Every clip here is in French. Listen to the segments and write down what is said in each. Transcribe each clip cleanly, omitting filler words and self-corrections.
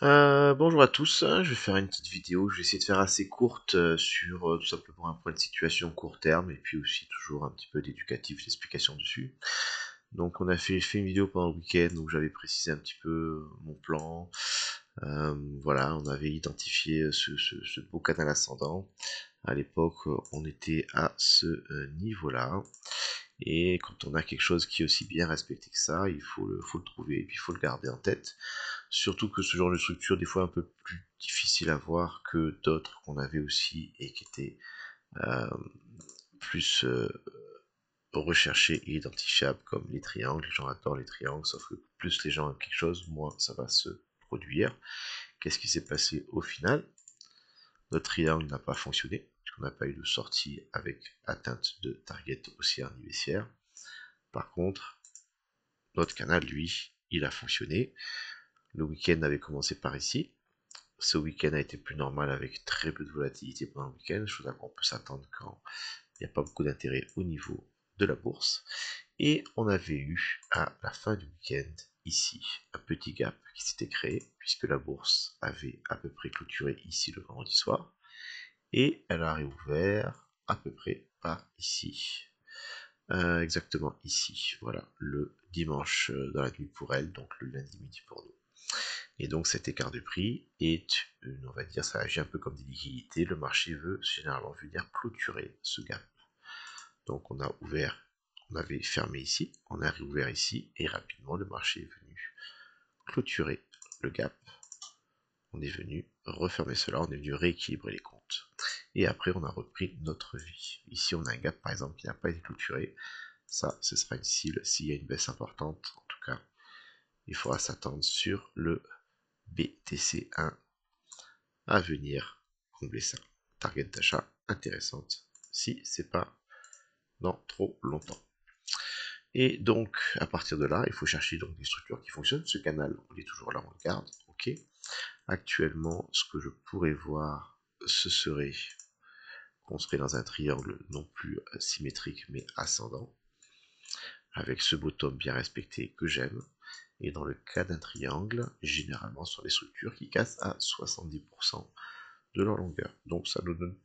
Bonjour à tous, je vais faire une petite vidéo, je vais essayer de faire assez courte sur tout simplement un point de situation court terme et puis aussi toujours un petit peu d'éducatif, d'explication dessus. Donc on a fait une vidéo pendant le week-end où j'avais précisé un petit peu mon plan. Voilà, on avait identifié ce beau canal ascendant. À l'époque, on était à ce niveau-là. Et quand on a quelque chose qui est aussi bien respecté que ça, faut le trouver et puis il faut le garder en tête. Surtout que ce genre de structure, des fois un peu plus difficile à voir que d'autres qu'on avait aussi et qui étaient euh, plus recherchés et identifiables, comme les triangles. Les gens adorent les triangles, sauf que plus les gens ont quelque chose, moins ça va se produire. Qu'est-ce qui s'est passé au final? Notre triangle n'a pas fonctionné, puisqu'on n'a pas eu de sortie avec atteinte de target haussière ni baissière. Par contre, notre canal, lui, il a fonctionné. Le week-end avait commencé par ici. Ce week-end a été plus normal avec très peu de volatilité pendant le week-end, chose à quoi on peut s'attendre quand il n'y a pas beaucoup d'intérêt au niveau de la bourse. Et on avait eu à la fin du week-end ici un petit gap qui s'était créé puisque la bourse avait à peu près clôturé ici le vendredi soir et elle a réouvert à peu près par ici. Exactement ici, voilà, le dimanche dans la nuit pour elle, donc le lundi midi pour nous. Et donc cet écart de prix est, on va dire, ça agit un peu comme des liquidités. Le marché veut généralement venir clôturer ce gap. Donc on a ouvert, on avait fermé ici, on a réouvert ici, et rapidement le marché est venu clôturer le gap. On est venu refermer cela, on est venu rééquilibrer les comptes. Et après on a repris notre vie. Ici on a un gap par exemple qui n'a pas été clôturé. Ça, ce sera une cible s'il y a une baisse importante. En tout cas, il faudra s'attendre sur le BTC1 à venir combler ça. Target d'achat intéressante si c'est pas dans trop longtemps. Et donc, à partir de là, il faut chercher donc des structures qui fonctionnent. Ce canal, on est toujours là, on le garde. Ok. Actuellement, ce que je pourrais voir, ce serait qu'on serait dans un triangle non plus symétrique mais ascendant, avec ce bottom bien respecté que j'aime. Et dans le cas d'un triangle, généralement sur les structures qui cassent à 70% de leur longueur. Donc ça nous donne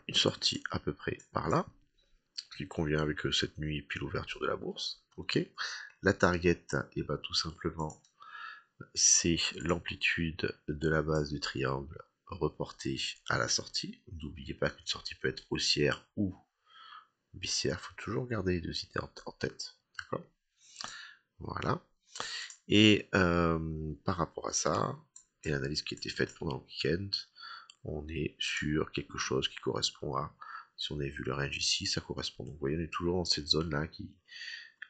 une sortie à peu près par là, qui convient avec cette nuit et puis l'ouverture de la bourse. Ok. La target, et bah tout simplement, c'est l'amplitude de la base du triangle reportée à la sortie. N'oubliez pas qu'une sortie peut être haussière ou baissière. Il faut toujours garder les deux idées en tête. D'accord. Voilà. Et par rapport à ça, et l'analyse qui a été faite pendant le week-end, on est sur quelque chose qui correspond à, si on avait vu le range ici, ça correspond. Donc vous voyez, on est toujours dans cette zone-là que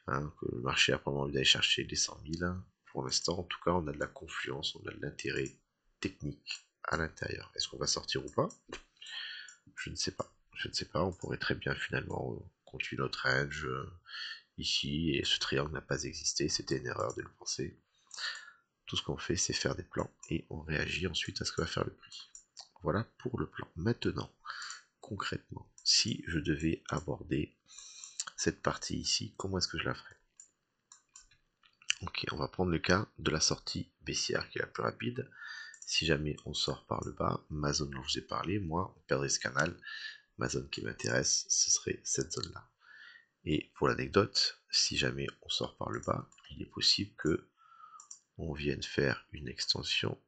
le marché a vraiment envie d'aller chercher les 100 000. Pour l'instant, en tout cas, on a de la confluence, on a de l'intérêt technique à l'intérieur. Est-ce qu'on va sortir ou pas? Je ne sais pas. Je ne sais pas, on pourrait très bien finalement continuer notre range ici, et ce triangle n'a pas existé, c'était une erreur de le penser. Tout ce qu'on fait, c'est faire des plans, et on réagit ensuite à ce que va faire le prix. Voilà pour le plan. Maintenant, concrètement, si je devais aborder cette partie ici, comment est-ce que je la ferais? Ok, on va prendre le cas de la sortie baissière qui est la plus rapide. Si jamais on sort par le bas, ma zone dont je vous ai parlé, moi, on perdrait ce canal. Ma zone qui m'intéresse, ce serait cette zone-là. Et pour l'anecdote, si jamais on sort par le bas, il est possible que on vienne faire une extension.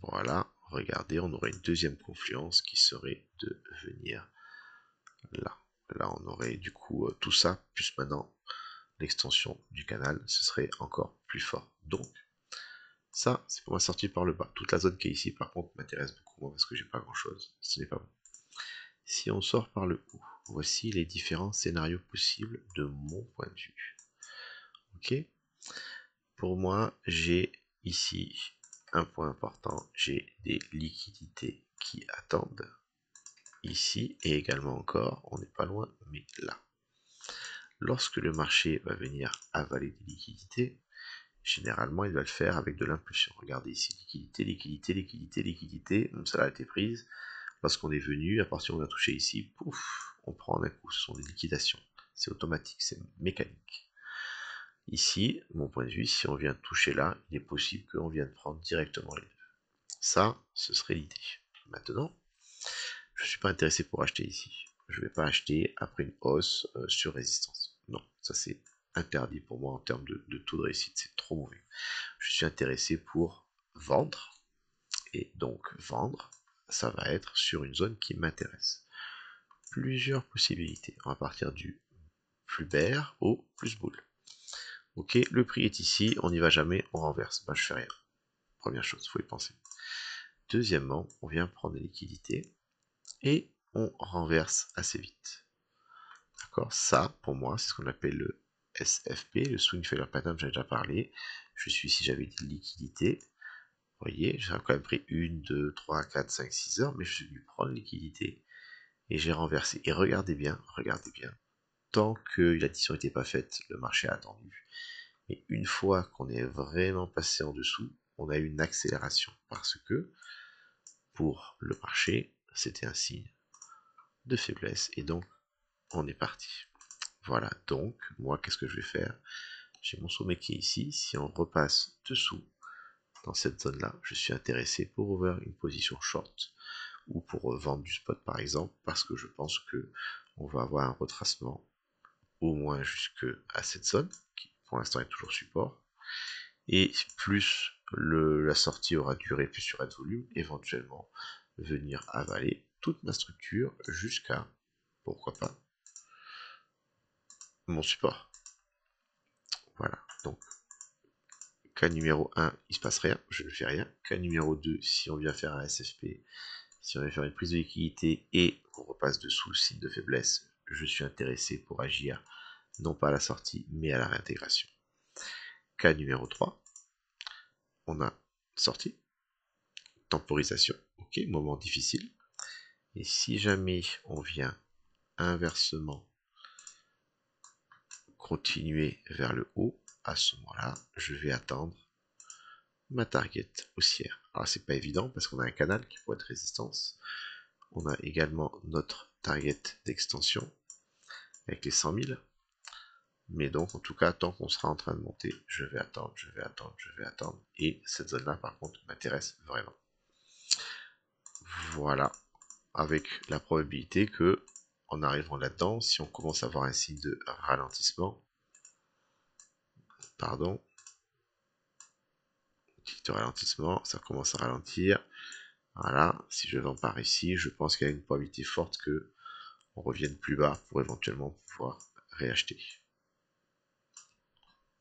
Voilà, regardez, on aurait une deuxième confluence qui serait de venir là. Là, on aurait du coup tout ça, plus maintenant l'extension du canal, ce serait encore plus fort. Donc, ça, c'est pour ma sortie par le bas. Toute la zone qui est ici, par contre, m'intéresse beaucoup moins parce que j'ai pas grand chose. Ce n'est pas bon. Si on sort par le haut, voici les différents scénarios possibles de mon point de vue. Ok. Pour moi, j'ai ici un point important. J'ai des liquidités qui attendent ici et également encore, on n'est pas loin, mais là. Lorsque le marché va venir avaler des liquidités, généralement il va le faire avec de l'impulsion. Regardez ici, liquidité, liquidité, liquidité, liquidité, celle-là a été prise. Lorsqu'on est venu, à partir où on a touché ici, pouf, on prend un coup, ce sont des liquidations. C'est automatique, c'est mécanique. Ici, mon point de vue, si on vient toucher là, il est possible qu'on vienne prendre directement les deux. Ça, ce serait l'idée. Maintenant, je ne suis pas intéressé pour acheter ici. Je ne vais pas acheter après une hausse sur résistance. Non, ça c'est interdit pour moi en termes de taux de réussite, c'est trop mauvais. Je suis intéressé pour vendre, et donc vendre, ça va être sur une zone qui m'intéresse. Plusieurs possibilités. On va partir du plus bear au plus bull. Ok, le prix est ici, on n'y va jamais, on renverse. Bah, je fais rien. Première chose, il faut y penser. Deuxièmement, on vient prendre des liquidités et on renverse assez vite. D'accord? Ça, pour moi, c'est ce qu'on appelle le SFP, le Swing Failure Pattern, j'en ai déjà parlé. Je suis ici, j'avais des liquidités. Vous voyez, j'ai quand même pris 1, 2, 3, 4, 5, 6 heures, mais je suis venu prendre liquidité et j'ai renversé. Et regardez bien, tant que l'addition n'était pas faite, le marché a attendu. Et une fois qu'on est vraiment passé en dessous, on a eu une accélération parce que pour le marché, c'était un signe de faiblesse et donc on est parti. Voilà, donc moi qu'est-ce que je vais faire? J'ai mon sommet qui est ici, si on repasse dessous dans cette zone là, je suis intéressé pour ouvrir une position short ou pour vendre du spot par exemple, parce que je pense que on va avoir un retracement au moins jusqu'à cette zone, qui pour l'instant est toujours support, et plus la sortie aura duré, plus il y aura de volume, éventuellement venir avaler toute ma structure jusqu'à, pourquoi pas, mon support. Voilà, donc cas numéro 1, il se passe rien, je ne fais rien. Cas numéro 2, si on vient faire un SFP, si on vient faire une prise de liquidité et on repasse dessous le signe de faiblesse, je suis intéressé pour agir non pas à la sortie, mais à la réintégration. Cas numéro 3, on a sorti, temporisation, ok, moment difficile. Et si jamais on vient inversement continuer vers le haut, à ce moment-là, je vais attendre ma target haussière. Alors c'est pas évident parce qu'on a un canal qui pourrait être résistance. On a également notre target d'extension avec les 100 000. Mais donc en tout cas, tant qu'on sera en train de monter, je vais attendre. Et cette zone-là, par contre, m'intéresse vraiment. Voilà, avec la probabilité que, en arrivant là-dedans, si on commence à avoir un signe de ralentissement, pardon, de ralentissement, ça commence à ralentir. Voilà, si je vends par ici, je pense qu'il y a une probabilité forte que on revienne plus bas pour éventuellement pouvoir réacheter.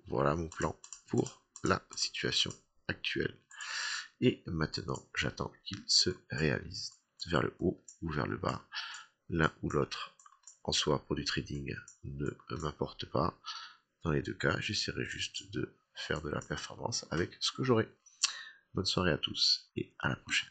Voilà mon plan pour la situation actuelle. Et maintenant, j'attends qu'il se réalise vers le haut ou vers le bas. L'un ou l'autre, en soi, pour du trading, ne m'importe pas. Dans les deux cas, j'essaierai juste de faire de la performance avec ce que j'aurai. Bonne soirée à tous et à la prochaine.